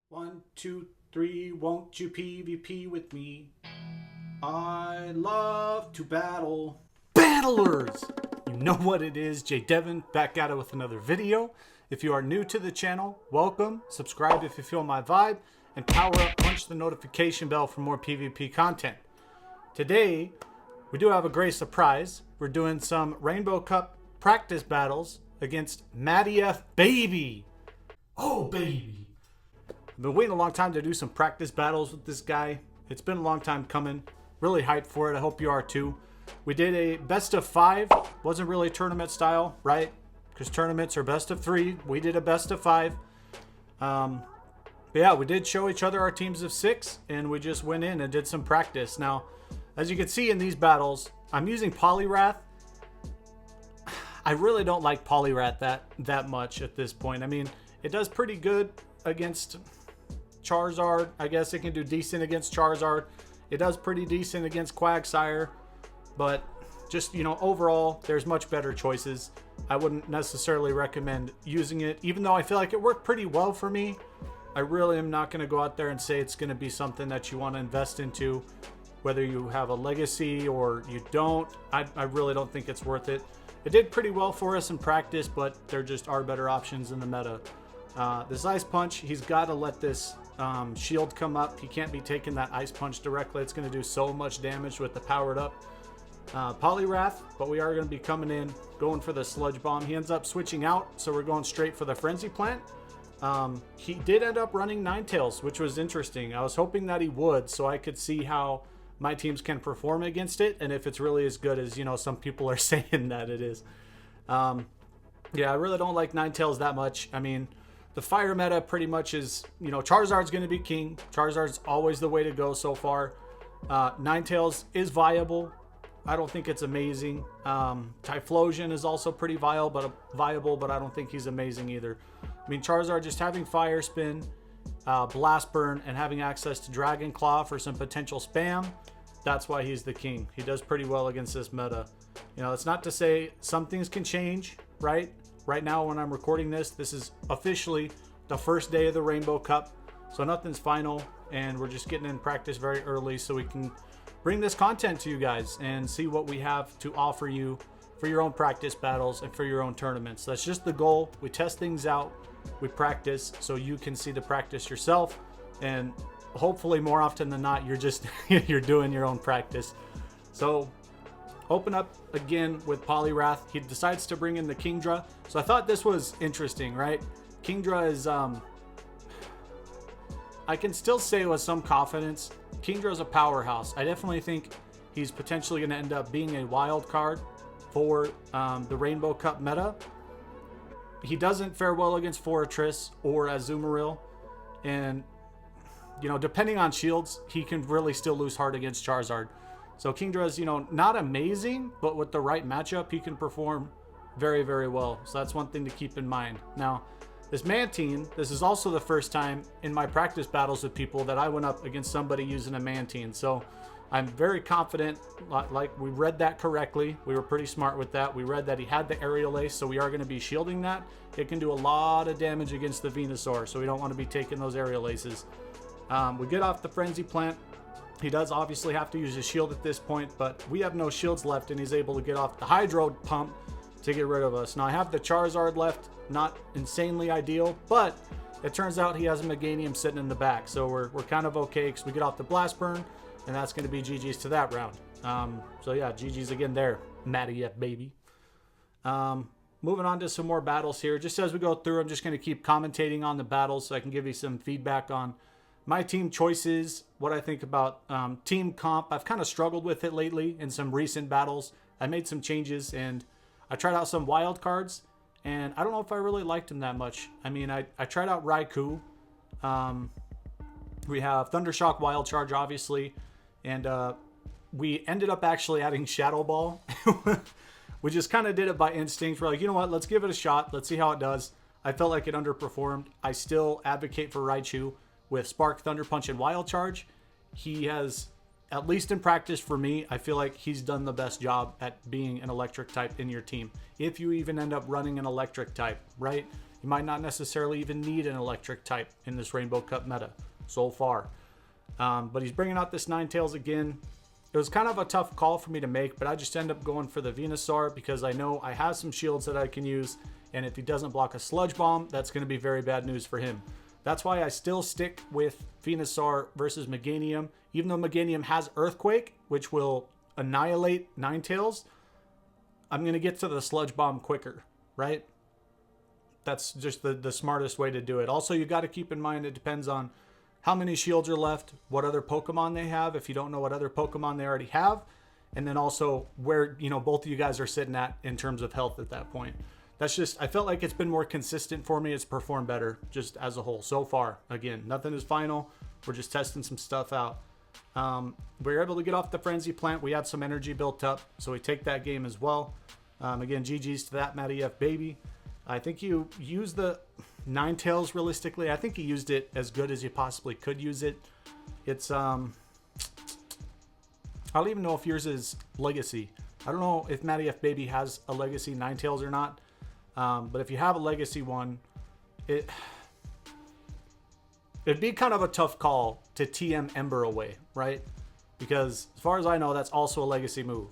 One, two, three, won't you PvP with me? I love to battle. Battlers! You know what it is, Jay Devon, back at it with another video. If you are new to the channel, welcome. Subscribe if you feel my vibe. And power up, punch the notification bell for more PvP content. Today, we do have a great surprise. We're doing some Rainbow Cup practice battles against MattyFBaby. Oh, baby. I've been waiting a long time to do some practice battles with this guy. It's been a long time coming. Really hyped for it. I hope you are too. We did a best of 5. Wasn't really tournament style, right? Because tournaments are best of 3. We did a best of 5. But yeah, we did show each other our teams of 6, and we just went in and did some practice. Now, as you can see in these battles, I'm using Poliwrath. I really don't like Poliwrath that much at this point. I mean, it does pretty good against Charizard. I guess it can do decent against Charizard. It does pretty decent against Quagsire. But just, you know, overall, there's much better choices. I wouldn't necessarily recommend using it. Even though I feel like it worked pretty well for me, I really am not going to go out there and say it's going to be something that you want to invest into. Whether you have a legacy or you don't, I really don't think it's worth it. It did pretty well for us in practice, but there just are better options in the meta. This Ice Punch, he's got to let this shield come up. He can't be taking that Ice Punch directly. It's going to do so much damage with the powered up Poliwrath, but we are going to be coming in, going for the Sludge Bomb. He ends up switching out, so we're going straight for the Frenzy Plant. He did end up running Ninetales, which was interesting. I was hoping that he would, so I could see how my teams can perform against it, and if it's really as good as, you know, some people are saying that it is. Yeah, I really don't like Ninetales that much. I mean, the fire meta pretty much is, you know, Charizard's going to be king. Charizard's always the way to go so far. Ninetales is viable. I don't think it's amazing. Typhlosion is also pretty viable, but I don't think he's amazing either. I mean, Charizard just having Fire Spin, Blast Burn, and having access to Dragon Claw for some potential spam, that's why he's the king. He does pretty well against this meta. You know, it's not to say some things can change, right? Right now, when I'm recording this, this is officially the first day of the Rainbow Cup, so nothing's final, and we're just getting in practice very early so we can bring this content to you guys and see what we have to offer you for your own practice battles and for your own tournaments. That's just the goal. We test things out, we practice, so you can see the practice yourself, and hopefully more often than not, you're just you're doing your own practice. So open up again with Poliwrath. He decides to bring in the Kingdra. So I thought this was interesting, right? Kingdra is, I can still say with some confidence, Kingdra is a powerhouse. I definitely think he's potentially going to end up being a wild card for the Rainbow Cup meta. He doesn't fare well against Forretress or Azumarill. And, you know, depending on shields, he can really still lose hard against Charizard. So Kingdra is, you know, not amazing, but with the right matchup, he can perform very, very well. So that's one thing to keep in mind. Now, this Mantine, this is also the first time in my practice battles with people that I went up against somebody using a Mantine. So I'm very confident, like we read that correctly. We were pretty smart with that. We read that he had the Aerial Ace, so we are going to be shielding that. It can do a lot of damage against the Venusaur, so we don't want to be taking those Aerial Aces. We get off the Frenzy Plant. He does obviously have to use his shield at this point, but we have no shields left, and he's able to get off the Hydro Pump to get rid of us. Now, I have the Charizard left. Not insanely ideal, but it turns out he has a Meganium sitting in the back, so we're kind of okay because we get off the Blast Burn, and that's going to be GG's to that round. So yeah, GG's again there, MattyFBaby. Moving on to some more battles here. Just as we go through, I'm just going to keep commentating on the battles so I can give you some feedback on my team choices, what I think about team comp. I've kind of struggled with it lately in some recent battles. I made some changes, and I tried out some wild cards, and I don't know if I really liked him that much. I mean, I tried out Raikou. We have Thundershock Wild Charge, obviously, and we ended up actually adding Shadow Ball. We just kind of did it by instinct. We're like, you know what, let's give it a shot. Let's see how it does. I felt like it underperformed. I still advocate for Raichu with Spark, Thunder Punch, and Wild Charge. He has, at least in practice for me, I feel like he's done the best job at being an electric type in your team. If you even end up running an electric type, right? You might not necessarily even need an electric type in this Rainbow Cup meta so far. But he's bringing out this Ninetales again. It was kind of a tough call for me to make, but I just end up going for the Venusaur because I know I have some shields that I can use, and if he doesn't block a Sludge Bomb, that's going to be very bad news for him. That's why I still stick with Venusaur versus Meganium. Even though Meganium has Earthquake, which will annihilate Ninetales, I'm going to get to the Sludge Bomb quicker, right? That's just the smartest way to do it. Also, you got to keep in mind it depends on how many shields are left, what other Pokemon they have, if you don't know what other Pokemon they already have, and then also where, you know, both of you guys are sitting at in terms of health at that point. That's just, I felt like it's been more consistent for me. It's performed better just as a whole so far. Again, nothing is final. We're just testing some stuff out. We were able to get off the Frenzy Plant. We had some energy built up, so we take that game as well. Again, GG's to that, MattyFBaby. I think you use the Ninetales realistically. I think he used it as good as you possibly could use it. It's I don't even know if yours is Legacy. I don't know if MattyFBaby has a Legacy Ninetales or not. But if you have a Legacy one, it'd be kind of a tough call to TM Ember away, right? Because as far as I know, that's also a Legacy move.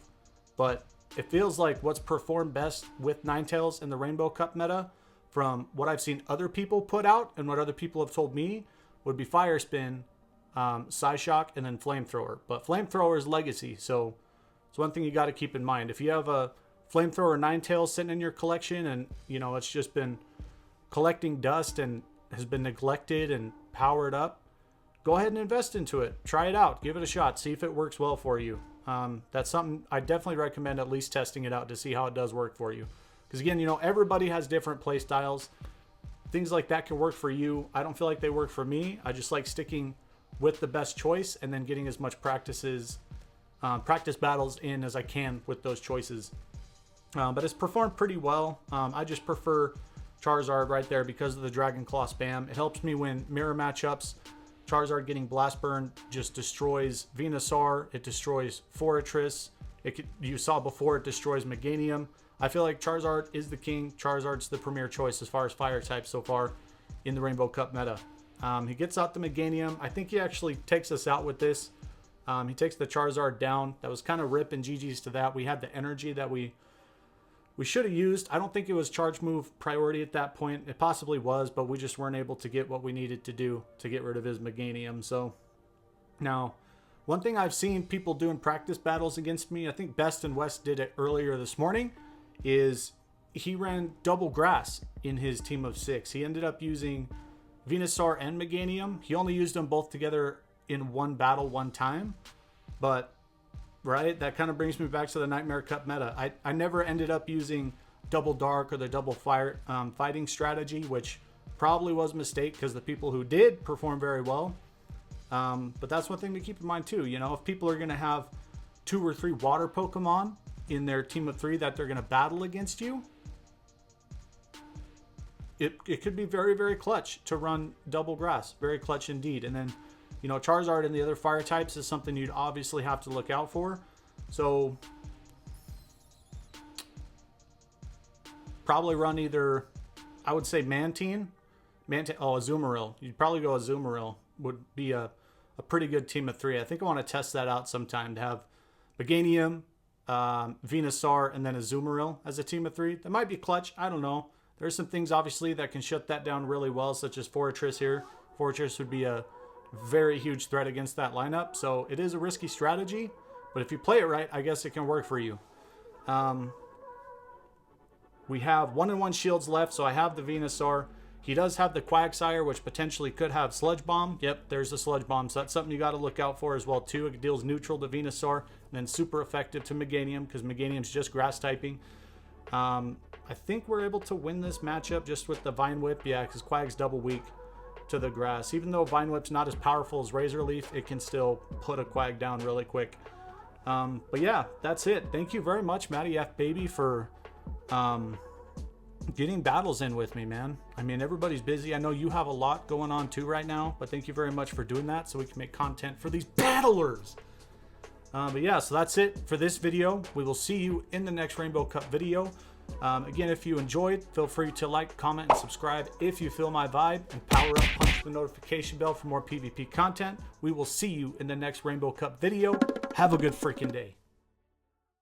But it feels like what's performed best with Ninetales in the Rainbow Cup meta, from what I've seen other people put out and what other people have told me, would be Fire Spin, Psyshock, and then Flamethrower. But Flamethrower is Legacy, so it's one thing you got to keep in mind. If you have a Flamethrower Ninetales sitting in your collection and, you know, it's just been collecting dust and has been neglected and powered up, go ahead and invest into it. Try it out. Give it a shot. See if it works well for you. That's something I definitely recommend at least testing it out to see how it does work for you. Because again, you know, everybody has different play styles. Things like that can work for you. I don't feel like they work for me. I just like sticking with the best choice and then getting as much practice battles in as I can with those choices. But it's performed pretty well. I just prefer Charizard right there because of the Dragon Claw spam. It helps me win mirror matchups. Charizard getting Blast Burn just destroys Venusaur. It destroys Forretress. You saw before, it destroys Meganium. I feel like Charizard is the king. Charizard's the premier choice as far as fire types so far in the Rainbow Cup meta. He gets out the Meganium. I think he actually takes us out with this. He takes the Charizard down. That was kind of rip and GG's to that. We had the energy that we should have used. I don't think it was charge move priority at that point. It possibly was, but we just weren't able to get what we needed to do to get rid of his Meganium. So now, one thing I've seen people do in practice battles against me, I think Best and West did it earlier this morning, is he ran double grass in his team of 6. He ended up using Venusaur and Meganium. He only used them both together in one battle one time, but right, that kind of brings me back to the Nightmare Cup meta. I never ended up using double dark or the double fire fighting strategy, which probably was a mistake because the people who did perform very well. But that's one thing to keep in mind too. You know, if people are going to have 2 or 3 water Pokemon in their team of 3 that they're going to battle against you, it could be very, very clutch to run double grass. Very clutch indeed. And then, you know, Charizard and the other fire types is something you'd obviously have to look out for. So probably run either, I would say Mantine, Azumarill. You'd probably go Azumarill. Would be a pretty good team of 3. I think I want to test that out sometime to have Meganium, Venusaur, and then Azumarill as a team of 3. That might be clutch. I don't know. There's some things obviously that can shut that down really well, such as Forretress here. Forretress would be a very huge threat against that lineup. So it is a risky strategy, but if you play it right, I guess it can work for you. We have 1-1 shields left, so I have the Venusaur. He does have the Quagsire, which potentially could have Sludge Bomb. Yep, there's the Sludge Bomb, so that's something you got to look out for as well too. It deals neutral to Venusaur, and then super effective to Meganium, because Meganium's just grass typing. I think we're able to win this matchup just with the Vine Whip. Yeah, because Quag's double weak to the grass. Even though Vine Whip's not as powerful as Razor Leaf, it can still put a Quag down really quick. But yeah, that's it. Thank you very much, MattyFBaby, for getting battles in with me, man. I mean, everybody's busy. I know you have a lot going on too right now, but thank you very much for doing that so we can make content for these battlers. But yeah, so that's it for this video. We will see you in the next Rainbow Cup video. Again, if you enjoyed, feel free to like, comment, and subscribe if you feel my vibe, and power up, punch the notification bell for more PvP content. We will see you in the next Rainbow Cup video. Have a good freaking day.